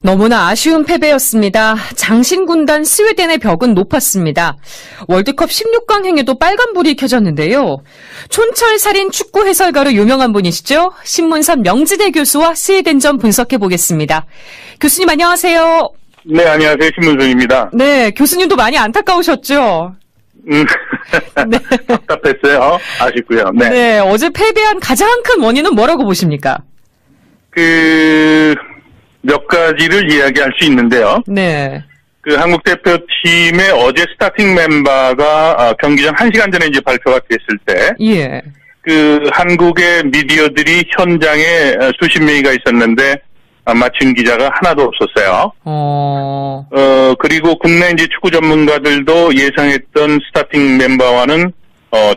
너무나 아쉬운 패배였습니다. 장신군단 스웨덴의 벽은 높았습니다. 월드컵 16강 행에도 빨간불이 켜졌는데요. 촌철살인 축구 해설가로 유명한 분이시죠? 신문선 명지대 교수와 스웨덴전 분석해보겠습니다. 교수님 안녕하세요. 네, 안녕하세요. 신문선입니다. 네, 교수님도 많이 안타까우셨죠? 네. 답답했어요. 아쉽고요. 네. 네, 어제 패배한 가장 큰 원인은 뭐라고 보십니까? 몇 가지를 이야기할 수 있는데요. 네. 한국 대표팀의 어제 스타팅 멤버가 경기 전 1시간 전에 이제 발표가 됐을 때, 예. 한국의 미디어들이 현장에 수십 명이가 있었는데, 맞춘 기자가 하나도 없었어요. 그리고 국내 이제 축구 전문가들도 예상했던 스타팅 멤버와는,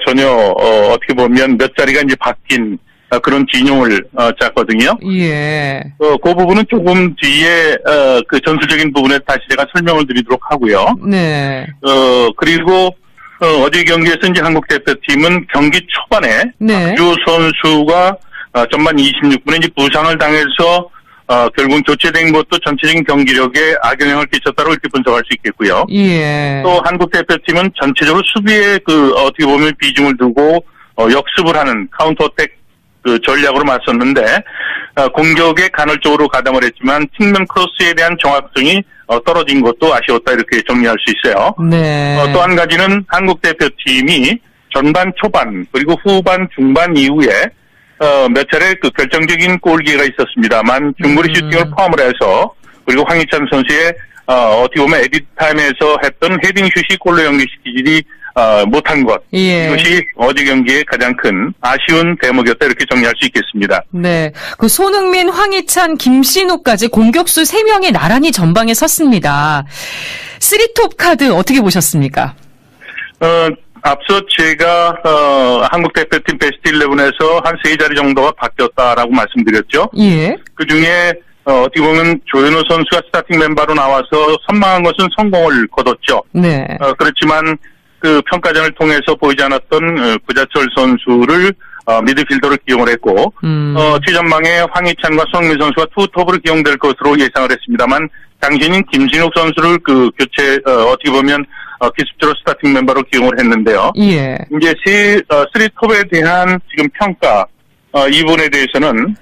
전혀, 어떻게 보면 몇 자리가 이제 바뀐, 그런 진용을 짰거든요. 예. 그 부분은 조금 뒤에 전술적인 부분에 다시 제가 설명을 드리도록 하고요. 네. 그리고 어제 경기에서 이제 한국 대표팀은 경기 초반에 네. 박주호 선수가 전반 26분에 이제 부상을 당해서 결국 교체된 것도 전체적인 경기력에 악영향을 끼쳤다고 이렇게 분석할 수 있겠고요. 예. 또 한국 대표팀은 전체적으로 수비에 어떻게 보면 비중을 두고 역습을 하는 카운터어택 전략으로 맞섰는데, 공격에 간헐적으로 가담을 했지만, 측면 크로스에 대한 정확성이 떨어진 것도 아쉬웠다, 이렇게 정리할 수 있어요. 네. 또 한 가지는 한국 대표팀이 전반 초반, 그리고 후반, 중반 이후에, 몇 차례 결정적인 골 기회가 있었습니다만, 중거리 슈팅을 포함을 해서, 그리고 황희찬 선수의, 어떻게 보면 에디타임에서 했던 헤딩슛이 골로 연결시키지 못한 것. 예. 이것이 어제 경기의 가장 큰 아쉬운 대목이었다 이렇게 정리할 수 있겠습니다. 네. 손흥민, 황희찬, 김신욱까지 공격수 3명이 나란히 전방에 섰습니다. 3톱 카드 어떻게 보셨습니까? 앞서 제가 한국 대표팀 베스트 11에서 한 3자리 정도가 바뀌었다라고 말씀드렸죠. 예. 그중에 어떻게 보면 조현우 선수가 스타팅 멤버로 나와서 선망한 것은 성공을 거뒀죠. 네. 그렇지만 평가전을 통해서 보이지 않았던 구자철 선수를 미드필더로 기용을 했고 최전방에 황희찬과 손흥민 선수가 투톱으로 기용될 것으로 예상을 했습니다만 당신인 김신욱 선수를 교체 어떻게 보면 기습적으로 스타팅 멤버로 기용을 했는데요. 예. 이제 3톱에 대한 지금 평가 이 부분에 대해서는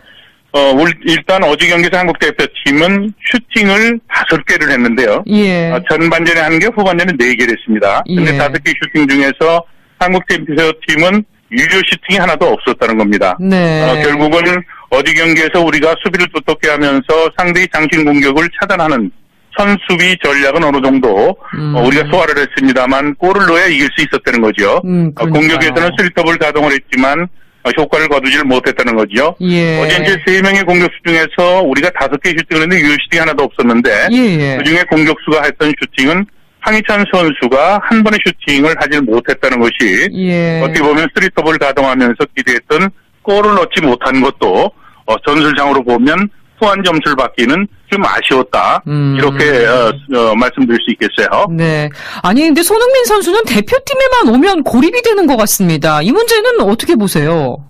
일단 어제 경기에서 한국 대표팀은 슈팅을 5개를 했는데요. 예. 전반전에 1개, 후반전에 4개를 했습니다. 근데 예. 5개 슈팅 중에서 한국 대표팀은 유효 슈팅이 하나도 없었다는 겁니다. 네. 결국은 어제 경기에서 우리가 수비를 두텁게 하면서 상대의 장신 공격을 차단하는 선수비 전략은 어느 정도 우리가 소화를 했습니다만 골을 넣어야 이길 수 있었다는 거죠. 공격에서는 3톱을 가동을 했지만 효과를 거두지를 못했다는 거죠. 예. 어제 이제 3명의 공격수 중에서 우리가 5개 슈팅을 했는데 유효 슈팅이 하나도 없었는데 예. 그중에 공격수가 했던 슈팅은 황희찬 선수가 한 번의 슈팅을 하지 못했다는 것이 예. 어떻게 보면 3톱을 가동하면서 기대했던 골을 넣지 못한 것도 전술상으로 보면 후한 점수를 받기는 좀 아쉬웠다. 이렇게 말씀드릴 수 있겠어요. 네. 아니 근데 손흥민 선수는 대표팀에만 오면 고립이 되는 것 같습니다. 이 문제는 어떻게 보세요?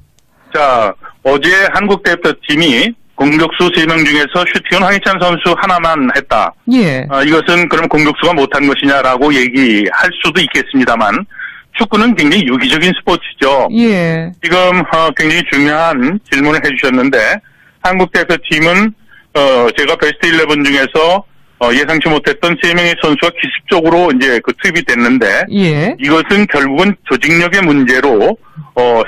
자, 어제 한국 대표팀이 공격수 3명 중에서 슈팅은 황희찬 선수 하나만 했다. 예. 이것은 그럼 공격수가 못한 것이냐라고 얘기할 수도 있겠습니다만 축구는 굉장히 유기적인 스포츠죠. 예. 지금 굉장히 중요한 질문을 해주셨는데 한국 대표팀은 제가 베스트 11 중에서 예상치 못했던 3명의 선수가 기습적으로 이제 투입이 됐는데 예. 이것은 결국은 조직력의 문제로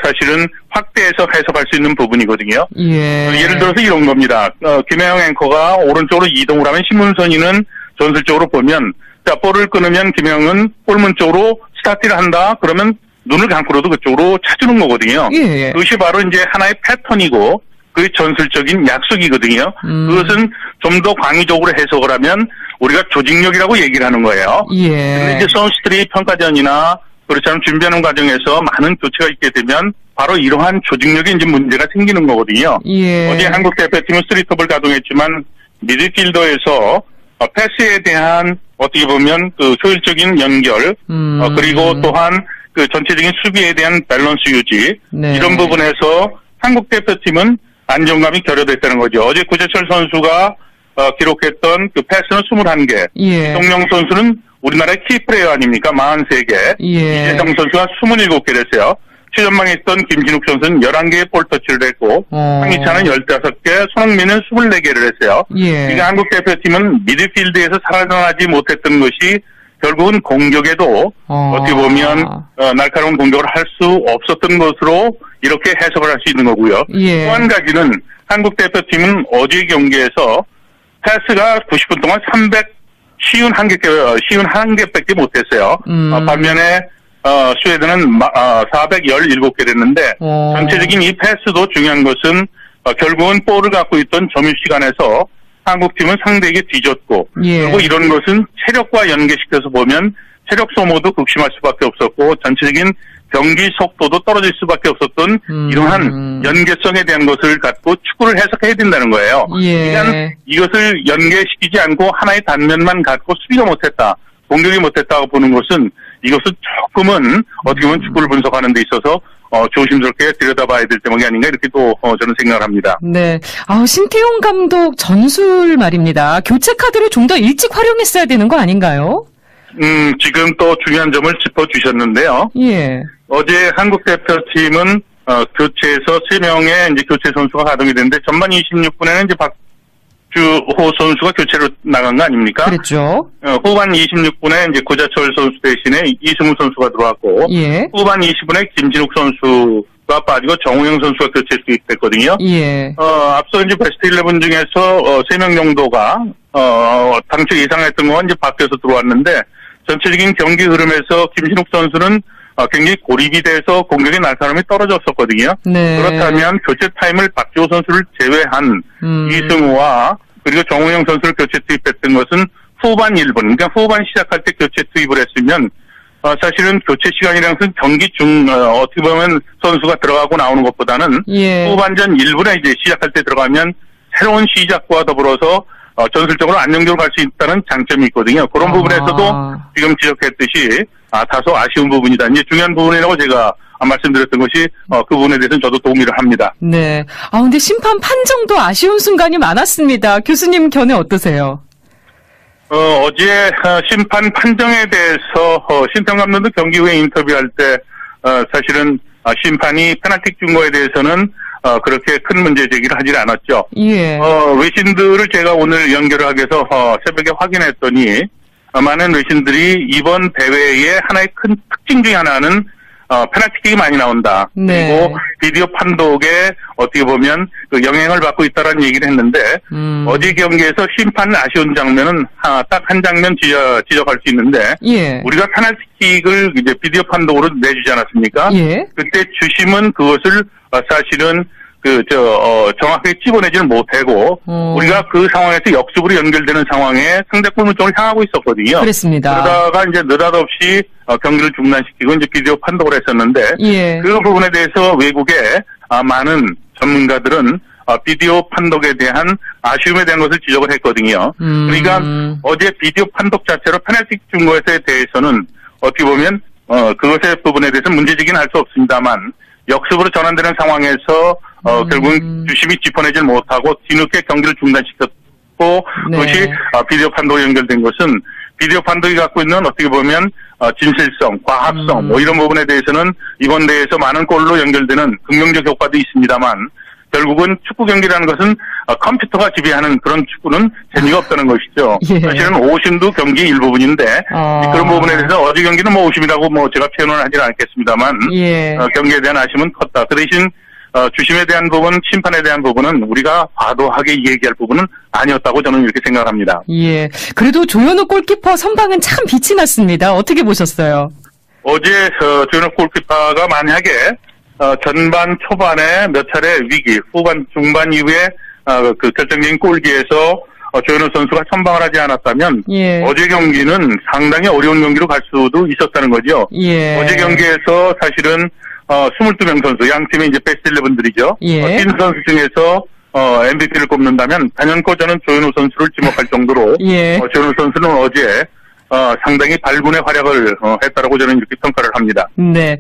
사실은 확대해서 해석할 수 있는 부분이거든요. 예. 예를 들어서 이런 겁니다. 김혜영 앵커가 오른쪽으로 이동을 하면 신문선이는 전술적으로 보면 자 볼을 끊으면 김혜영은 골문 쪽으로 스타트를 한다. 그러면 눈을 감고라도 그쪽으로 찾는 거거든요. 예. 그것이 바로 이제 하나의 패턴이고 그 전술적인 약속이거든요. 그것은 좀 더 광의적으로 해석을 하면 우리가 조직력이라고 얘기를 하는 거예요. 예. 근데 이제 선수들이 평가전이나 그렇지 않은 준비하는 과정에서 많은 교체가 있게 되면 바로 이러한 조직력에 이제 문제가 생기는 거거든요. 예. 어제 한국 대표팀은 3톱을 가동했지만 미드필더에서 패스에 대한 어떻게 보면 효율적인 연결 그리고 또한 전체적인 수비에 대한 밸런스 유지 네. 이런 부분에서 한국 대표팀은 안정감이 결여됐다는 거죠. 어제 구자철 선수가 기록했던 그 패스는 21개. 예. 이동영 선수는 우리나라의 키플레이어 아닙니까? 43개. 예. 이재성 선수가 27개를 했어요. 최전방에 있던 김진욱 선수는 11개의 볼터치를 했고 황희찬은 15개, 손흥민은 24개를 했어요. 예. 그러니까 한국 대표팀은 미드필드에서 살아나지 못했던 것이 결국은 공격에도 어떻게 보면 날카로운 공격을 할 수 없었던 것으로 이렇게 해석을 할 수 있는 거고요. 예. 또 한 가지는 한국 대표팀은 어제 경기에서 패스가 90분 동안 51개밖에 못했어요. 반면에 스웨덴은 417개를 했는데 전체적인 이 패스도 중요한 것은 결국은 볼을 갖고 있던 점유 시간에서 한국팀은 상대에게 뒤졌고 예. 그리고 이런 것은 체력과 연계시켜서 보면 체력 소모도 극심할 수밖에 없었고 전체적인 경기 속도도 떨어질 수밖에 없었던 이러한 연계성에 대한 것을 갖고 축구를 해석해야 된다는 거예요. 예. 그러니까 이것을 연계시키지 않고 하나의 단면만 갖고 수비가 못했다, 공격이 못했다고 보는 것은 이것은 조금은 어떻게 보면 축구를 분석하는 데 있어서 조심스럽게 들여다봐야 될 대목이 아닌가 이렇게 또 저는 생각을 합니다. 네. 신태용 감독 전술 말입니다. 교체 카드를 좀 더 일찍 활용했어야 되는 거 아닌가요? 지금 또 중요한 점을 짚어주셨는데요. 예. 어제 한국 대표팀은 교체에서 3명의 이제 교체 선수가 가동이 됐는데 전반 26분에는 이제 박주호 선수가 교체로 나간 거 아닙니까? 그랬죠. 후반 26분에 이제 고자철 선수 대신에 이승우 선수가 들어왔고, 예. 후반 20분에 김진욱 선수가 빠지고 정우영 선수가 교체 투입됐거든요. 예. 앞서 이제 베스트 11 중에서 3명 정도가 당초 예상했던 건 이제 바뀌어서 들어왔는데 전체적인 경기 흐름에서 김진욱 선수는 굉장히 고립이 돼서 공격의 날카로움이 떨어졌었거든요. 네. 그렇다면 교체 타임을 박주호 선수를 제외한 이승우와 그리고 정우영 선수를 교체 투입했던 것은 후반 1분, 그러니까 후반 시작할 때 교체 투입을 했으면 사실은 교체 시간이라는 것은 경기 중 어떻게 보면 선수가 들어가고 나오는 것보다는 예. 후반전 1분에 이제 시작할 때 들어가면 새로운 시작과 더불어서 전술적으로 안정적으로 갈 수 있다는 장점이 있거든요. 그런 부분에서도 지금 지적했듯이 다소 아쉬운 부분이다. 이제 중요한 부분이라고 제가 말씀드렸던 것이 그 부분에 대해서는 저도 동의를 합니다. 네. 근데 심판 판정도 아쉬운 순간이 많았습니다. 교수님 견해 어떠세요? 어제 심판 판정에 대해서 신태용 감독도 경기 후에 인터뷰할 때 사실은 심판이 페널티 준 거에 대해서는 그렇게 큰 문제 제기를 하질 않았죠. 예. 외신들을 제가 오늘 연결을 하기 위해서 새벽에 확인했더니 많은 외신들이 이번 대회의 하나의 큰 특징 중에 하나는 페널티킥이 많이 나온다. 네. 그리고 비디오 판독에 어떻게 보면 그 영향을 받고 있다라는 얘기를 했는데 어제 경기에서 심판은 아쉬운 장면은 딱 한 장면 지적할 수 있는데 예. 우리가 페널티킥을 이제 비디오 판독으로 내주지 않았습니까? 예. 그때 주심은 그것을 사실은 정확하게 집어내지는 못하고 우리가 그 상황에서 역습으로 연결되는 상황에 상대골문 쪽으로 향하고 있었거든요. 그렇습니다. 그러다가 이제 느닷없이 경기를 중단시키고 이제 비디오 판독을 했었는데 예. 그 부분에 대해서 외국의 많은 전문가들은 비디오 판독에 대한 아쉬움에 대한 것을 지적을 했거든요. 그러니까 어제 비디오 판독 자체로 페널티 준 것에 대해서는 어떻게 보면 그것의 부분에 대해서는 문제제기는 할 수 없습니다만 역습으로 전환되는 상황에서 결국은 주심이 짚어내질 못하고 뒤늦게 경기를 중단시켰고 네. 그것이 비디오 판독에 연결된 것은 비디오 판독이 갖고 있는 어떻게 보면 진실성, 과학성 뭐 이런 부분에 대해서는 이번 대회에서 많은 골로 연결되는 긍정적 효과도 있습니다만 결국은 축구 경기라는 것은 컴퓨터가 지배하는 그런 축구는 재미가 없다는 것이죠. 예. 사실은 오심도 경기의 일부분인데 그런 부분에 대해서 어제 경기는 뭐 오심이라고 제가 표현을 하지는 않겠습니다만 예. 경기에 대한 아쉬움은 컸다. 그 대신 주심에 대한 부분, 심판에 대한 부분은 우리가 과도하게 얘기할 부분은 아니었다고 저는 이렇게 생각합니다. 예. 그래도 조현우 골키퍼 선방은 참 빛이 났습니다. 어떻게 보셨어요? 어제 조현우 골키퍼가 만약에 전반 초반에 몇 차례 위기, 후반 중반 이후에 그 결정적인 골기에서 조현우 선수가 선방을 하지 않았다면 예. 어제 경기는 상당히 어려운 경기로 갈 수도 있었다는 거죠. 예. 어제 경기에서 사실은 22명 선수, 양 팀의 이제 베스트 11들이죠. 예. 팀 선수 중에서 MVP를 꼽는다면 단연코 저는 조현우 선수를 지목할 정도로 예. 조현우 선수는 어제 상당히 발군의 활약을 했다라고 저는 이렇게 평가를 합니다. 네.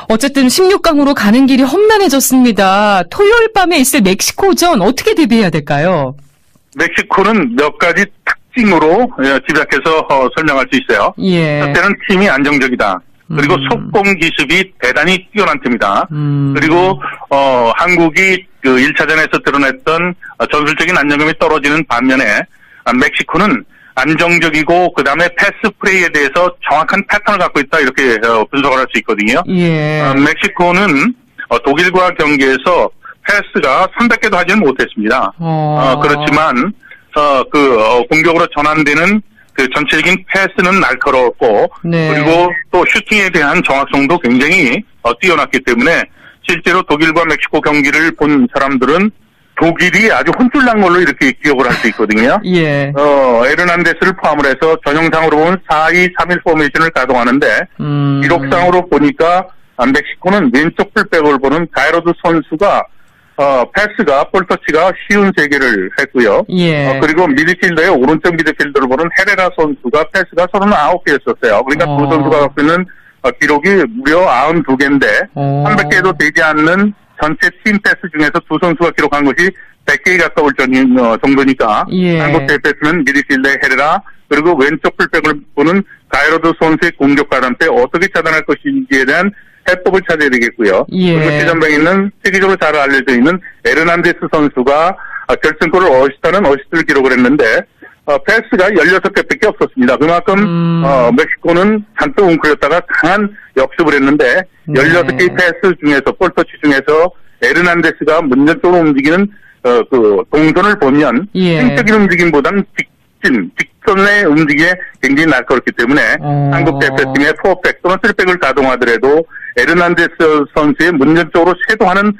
어쨌든 16강으로 가는 길이 험난해졌습니다. 토요일 밤에 있을 멕시코전 어떻게 대비해야 될까요? 멕시코는 몇 가지 특징으로 집약해서 설명할 수 있어요. 예. 첫째는 팀이 안정적이다. 그리고 속공 기습이 대단히 뛰어난 팀이다. 그리고 한국이 그 1차전에서 드러냈던 전술적인 안정감이 떨어지는 반면에 멕시코는 안정적이고 그다음에 패스 플레이에 대해서 정확한 패턴을 갖고 있다 이렇게 분석을 할 수 있거든요. 예. 멕시코는 독일과 경기에서 패스가 300개도 하지는 못했습니다. 그렇지만 공격으로 전환되는 그 전체적인 패스는 날카로웠고 네. 그리고 또 슈팅에 대한 정확성도 굉장히 뛰어났기 때문에 실제로 독일과 멕시코 경기를 본 사람들은 독일이 아주 혼쭐난 걸로 이렇게 기억을 할 수 있거든요. 예. 에르난데스를 포함을 해서 전형상으로 보면 4-2-3-1 포메이션을 가동하는데 기록상으로 보니까 멕시코는 왼쪽 풀백을 보는 가이로드 선수가 패스가 볼터치가 쉬운 3개를 했고요. 예. 그리고 미드필더의 오른쪽 미드필더를 보는 헤레라 선수가 패스가 39개였었어요. 그러니까 두 선수가 갖고 있는 기록이 무려 92개인데 300개도 되지 않는 전체 팀 패스 중에서 두 선수가 기록한 것이 100개에 가까울 정도니까 예. 한국 대표팀은 미드필더의 헤레라 그리고 왼쪽 풀백을 보는 가이로드 선수의 공격 가담대 어떻게 차단할 것인지에 대한 해법을 찾아야 되겠고요. 예. 그리고 최전방에 있는 세계적으로 잘 알려져 있는 에르난데스 선수가 결승골을 어시스트를 기록을 했는데 패스가 16개밖에 없었습니다. 그만큼 멕시코는 잔뜩 웅크렸다가 강한 역습을 했는데 16개의 패스 중에서 볼터치 중에서 에르난데스가 문전적으로 움직이는 그 동선을 보면 예. 행적인 움직임보다는 직선의 움직임에 굉장히 날카롭기 때문에 한국 대표팀의 4백 또는 3백을 가동하더라도 에르난데스 선수의 문전적으로 쇄도하는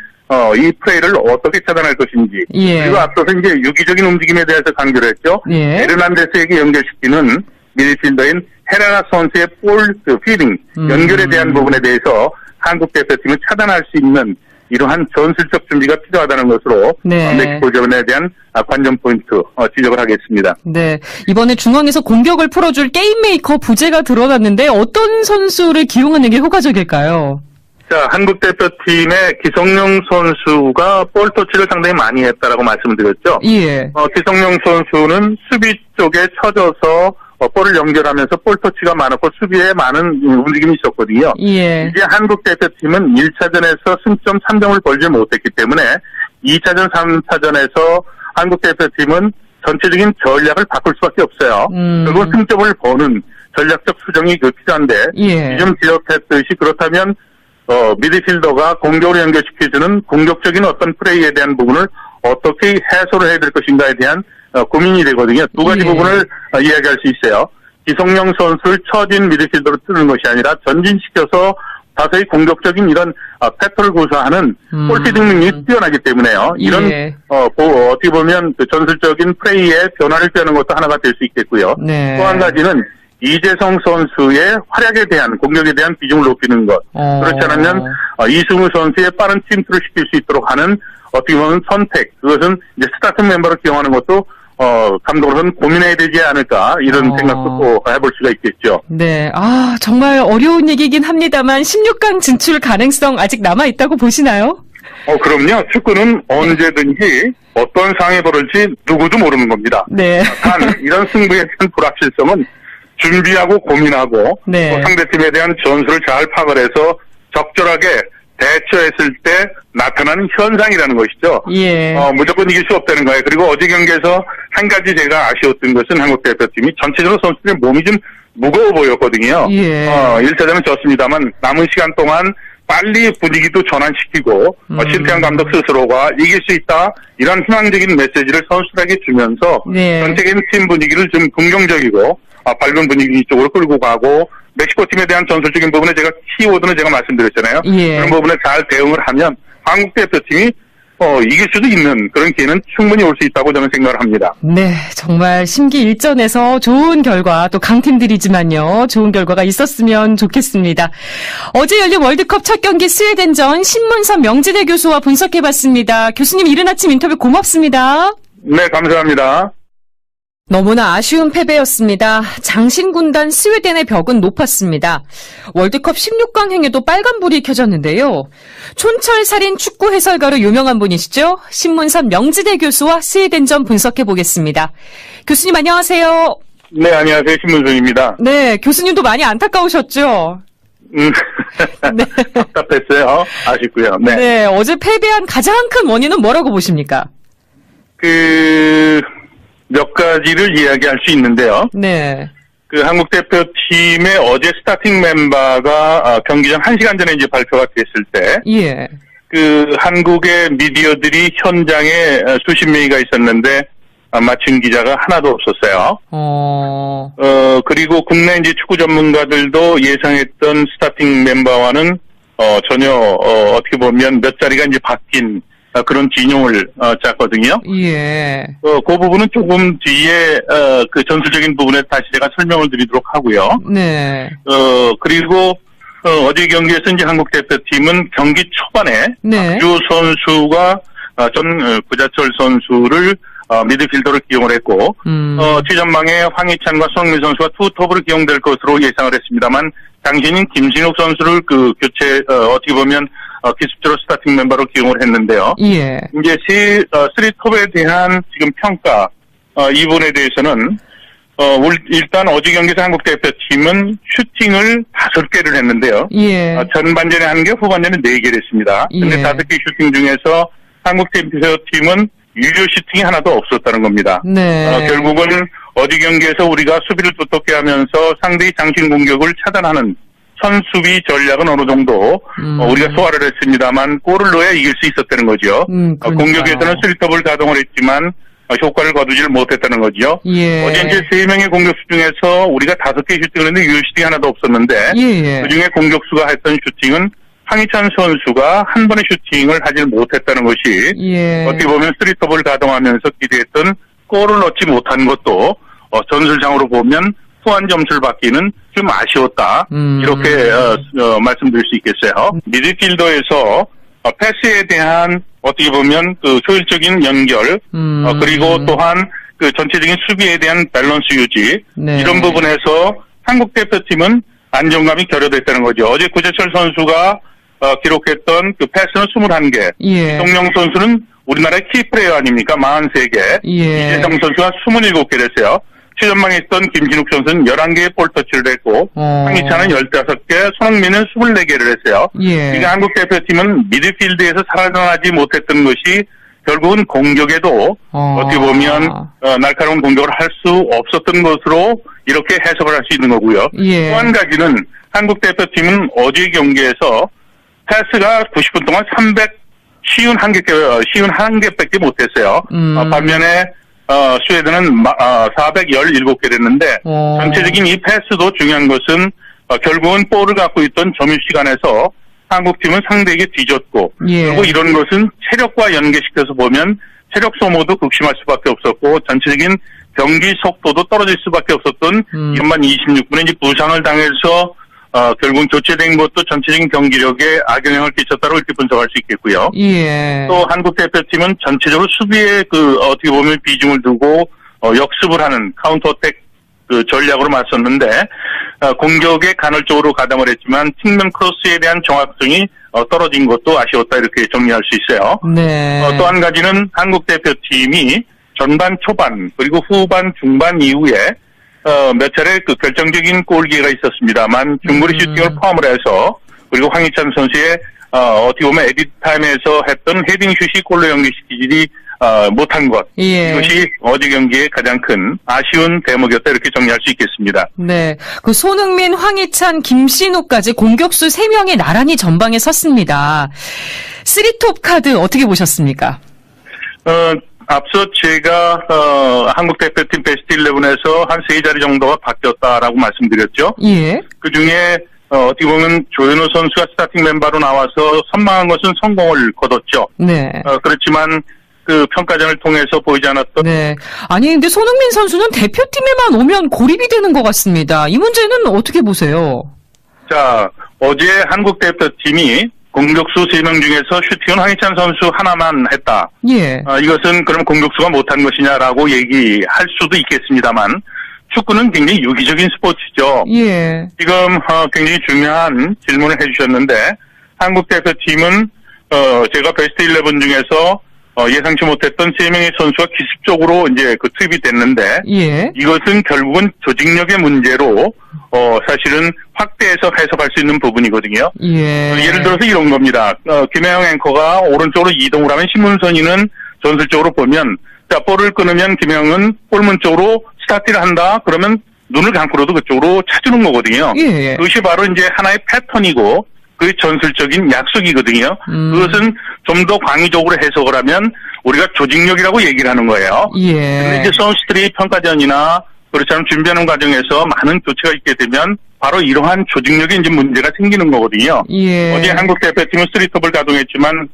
이 플레이를 어떻게 차단할 것인지 예. 그리고 앞서서 이제 유기적인 움직임에 대해서 강조를 했죠. 예. 에르난데스에게 연결시키는 미드필더인 헤레라 선수의 볼 피딩 연결에 대한 부분에 대해서 한국 대표팀을 차단할 수 있는 이러한 전술적 준비가 필요하다는 것으로 네. 멕시코전에 대한 관전 포인트 지적을 하겠습니다. 네. 이번에 중앙에서 공격을 풀어줄 게임메이커 부재가 드러났는데 어떤 선수를 기용하는 게 효과적일까요? 자, 한국 대표팀의 기성용 선수가 볼 터치를 상당히 많이 했다라고 말씀을 드렸죠. 예. 기성용 선수는 수비 쪽에 쳐져서 볼을 연결하면서 볼 터치가 많았고 수비에 많은 움직임이 있었거든요. 예. 이제 한국 대표팀은 1차전에서 승점 3점을 벌지 못했기 때문에 2차전, 3차전에서 한국 대표팀은 전체적인 전략을 바꿀 수밖에 없어요. 그리고 승점을 버는 전략적 수정이 필요한데 예. 지금 지적했듯이 그렇다면 미드필더가 공격으로 연결시켜주는 공격적인 어떤 플레이에 대한 부분을 어떻게 해소를 해야 될 것인가에 대한 고민이 되거든요. 두 가지 예. 부분을 이야기할 수 있어요. 기성용 선수를 처진 미드필더로 뜨는 것이 아니라 전진시켜서 다소히 공격적인 이런 패턴을 구사하는 볼피딩 능력이 뛰어나기 때문에요. 이런 예. 어떻게 보면 그 전술적인 플레이의 변화를 꾀하는 것도 하나가 될 수 있겠고요. 네. 또 한 가지는 이재성 선수의 활약에 대한 공격에 대한 비중을 높이는 것. 그렇지 않으면 이승우 선수의 빠른 침투를 시킬 수 있도록 하는 어떻게 보면 선택. 그것은 이제 스타팅 멤버로 기용하는 것도 감독으로서는 고민해야 되지 않을까 이런 생각도 또 해볼 수가 있겠죠. 네. 정말 어려운 얘기긴 합니다만 16강 진출 가능성 아직 남아 있다고 보시나요? 그럼요. 축구는 언제든지 어떤 상황이 벌어질지 누구도 모르는 겁니다. 네. 단 이런 승부에 대한 불확실성은 준비하고 고민하고 네. 또 상대팀에 대한 전술을 잘 파악을 해서 적절하게 대처했을 때 나타나는 현상이라는 것이죠. 예. 무조건 이길 수 없다는 거예요. 그리고 어제 경기에서 한 가지 제가 아쉬웠던 것은 한국 대표팀이 전체적으로 선수들의 몸이 좀 무거워 보였거든요. 예. 1차전은 졌습니다만 남은 시간 동안 빨리 분위기도 전환시키고 신태영 감독 스스로가 이길 수 있다 이런 희망적인 메시지를 선수들에게 주면서 네. 전체적인 팀 분위기를 좀 긍정적이고 밝은 분위기 쪽으로 끌고 가고 멕시코 팀에 대한 전술적인 부분에 제가 키워드는 제가 말씀드렸잖아요. 예. 그런 부분에 잘 대응을 하면 한국 대표팀이 이길 수도 있는 그런 기회는 충분히 올 수 있다고 저는 생각을 합니다. 네, 정말 심기일전에서 좋은 결과 또 강팀들이지만요. 좋은 결과가 있었으면 좋겠습니다. 어제 열린 월드컵 첫 경기 스웨덴전 신문선 명지대 교수와 분석해봤습니다. 교수님 이른 아침 인터뷰 고맙습니다. 네, 감사합니다. 너무나 아쉬운 패배였습니다. 장신군단 스웨덴의 벽은 높았습니다. 월드컵 16강 행에도 빨간불이 켜졌는데요. 촌철살인 축구 해설가로 유명한 분이시죠? 신문선 명지대 교수와 스웨덴전 분석해보겠습니다. 교수님 안녕하세요. 네, 안녕하세요. 신문선입니다. 네, 교수님도 많이 안타까우셨죠? 네. 답답했어요. 아쉽고요. 네. 네, 어제 패배한 가장 큰 원인은 뭐라고 보십니까? 몇 가지를 이야기할 수 있는데요. 네. 한국 대표팀의 어제 스타팅 멤버가 경기 전 1시간 전에 이제 발표가 됐을 때, 예. 한국의 미디어들이 현장에 수십 명이가 있었는데, 맞춘 기자가 하나도 없었어요. 그리고 국내 이제 축구 전문가들도 예상했던 스타팅 멤버와는, 전혀, 어떻게 보면 몇 자리가 이제 바뀐, 그런 진용을 짰거든요. 예. 그 부분은 조금 뒤에 전술적인 부분에 다시 제가 설명을 드리도록 하고요. 네. 그리고 어제 경기에서 이제 한국 대표팀은 경기 초반에 네. 박주 선수가 전 구자철 선수를 미드필더로 기용을 했고 최전방에 황희찬과 손흥민 선수가 투톱으로 기용될 것으로 예상을 했습니다만 당신인 김신욱 선수를 교체 어떻게 보면 기습적으로 스타팅 멤버로 기용을 했는데요. 예. 이제 쓰리톱에 대한 지금 평가 이 부분에 대해서는 일단 어제 경기에서 한국 대표팀은 슈팅을 5개를 했는데요. 예. 전반전에 1개, 후반전에 4개를 했습니다. 근데 예. 5개 슈팅 중에서 한국 대표팀은 유효 슈팅이 하나도 없었다는 겁니다. 네. 결국은 어제 경기에서 우리가 수비를 두텁게 하면서 상대의 장신 공격을 차단하는 선수비 전략은 어느 정도 우리가 소화를 했습니다만 골을 넣어야 이길 수 있었다는 거죠. 공격에서는 쓰리톱을 가동을 했지만 효과를 거두질 못했다는 거죠. 예. 어제 이제 3명의 공격수 중에서 우리가 5개 슈팅을 했는데 유효 슈팅이 하나도 없었는데 예. 그중에 공격수가 했던 슈팅은 황희찬 선수가 한 번의 슈팅을 하질 못했다는 것이 예. 어떻게 보면 쓰리톱을 가동하면서 기대했던 골을 넣지 못한 것도 전술상으로 보면 후한 점수를 받기는 좀 아쉬웠다. 이렇게 말씀드릴 수 있겠어요. 미드필더에서 패스에 대한 어떻게 보면 효율적인 연결 그리고 또한 전체적인 수비에 대한 밸런스 유지 네. 이런 부분에서 한국 대표팀은 안정감이 결여됐다는 거죠. 어제 구자철 선수가 기록했던 패스는 21개. 예. 이동영 선수는 우리나라의 키플레이어 아닙니까? 43개. 예. 이재성 선수가 27개 됐어요. 최전방에 있던 김진욱 선수는 11개의 볼 터치를 했고 황희찬은 15개, 손흥민은 24개를 했어요. 예. 그러니까 한국 대표팀은 미드필드에서 살아나지 못했던 것이 결국은 공격에도 어떻게 보면 날카로운 공격을 할 수 없었던 것으로 이렇게 해석을 할 수 있는 거고요. 예. 또 한 가지는 한국 대표팀은 어제 경기에서 패스가 90분 동안 51개밖에 못했어요. 반면에 스웨덴은 417개 됐는데 전체적인 이 패스도 중요한 것은 결국은 볼을 갖고 있던 점유 시간에서 한국팀은 상대에게 뒤졌고 예. 그리고 이런 것은 체력과 연계시켜서 보면 체력 소모도 극심할 수밖에 없었고 전체적인 경기 속도도 떨어질 수밖에 없었던 전반 26분에 이제 부상을 당해서 결국은 교체된 것도 전체적인 경기력에 악영향을 끼쳤다고 이렇게 분석할 수 있겠고요. 예. 또 한국 대표팀은 전체적으로 수비에 어떻게 보면 비중을 두고 역습을 하는 카운터어택 전략으로 맞섰는데 공격에 간헐적으로 가담을 했지만 측면 크로스에 대한 정확성이 떨어진 것도 아쉬웠다 이렇게 정리할 수 있어요. 네. 또 한 가지는 한국 대표팀이 전반 초반 그리고 후반 중반 이후에 몇 차례 결정적인 골 기회가 있었습니다만 중거리 슈팅을 포함을 해서 그리고 황희찬 선수의 어떻게 보면 에디타임에서 했던 헤딩슛이 골로 연결시키지 못한 것. 예. 이것이 어제 경기의 가장 큰 아쉬운 대목이었다 이렇게 정리할 수 있겠습니다. 네. 손흥민, 황희찬, 김신욱까지 공격수 3명이 나란히 전방에 섰습니다. 3톱 카드 어떻게 보셨습니까? 앞서 제가 한국 대표팀 베스트 11에서 한 3자리 정도가 바뀌었다라고 말씀드렸죠. 예. 그중에 어떻게 보면 조현우 선수가 스타팅 멤버로 나와서 선망한 것은 성공을 거뒀죠. 네. 그렇지만 평가전을 통해서 보이지 않았던. 네. 아니 근데 손흥민 선수는 대표팀에만 오면 고립이 되는 것 같습니다. 이 문제는 어떻게 보세요? 자, 어제 한국 대표팀이 공격수 3명 중에서 슈팅은 황희찬 선수 하나만 했다. 예. 이것은 그럼 공격수가 못한 것이냐라고 얘기할 수도 있겠습니다만 축구는 굉장히 유기적인 스포츠죠. 예. 지금 굉장히 중요한 질문을 해주셨는데 한국 대표팀은 제가 베스트 11 중에서 예상치 못했던 3명의 선수가 기습적으로 이제 투입이 됐는데 예. 이것은 결국은 조직력의 문제로 사실은 확대해서 해석할 수 있는 부분이거든요. 예. 예를 들어서 이런 겁니다. 김혜영 앵커가 오른쪽으로 이동을 하면 신문선이는 전술적으로 보면 자 볼을 끊으면 김혜영은 골문 쪽으로 스타트를 한다. 그러면 눈을 감고라도 그쪽으로 찾는 거거든요. 예. 그것이 바로 이제 하나의 패턴이고 그게 전술적인 약속이거든요. 그것은 좀 더 광의적으로 해석을 하면 우리가 조직력이라고 얘기를 하는 거예요. 예. 근데 이제 선수들이 평가전이나 그렇지 않으면 준비하는 과정에서 많은 교체가 있게 되면 바로 이러한 조직력에 이제 문제가 생기는 거거든요. 예. 어제 한국 대표팀은 3톱을 가동했지만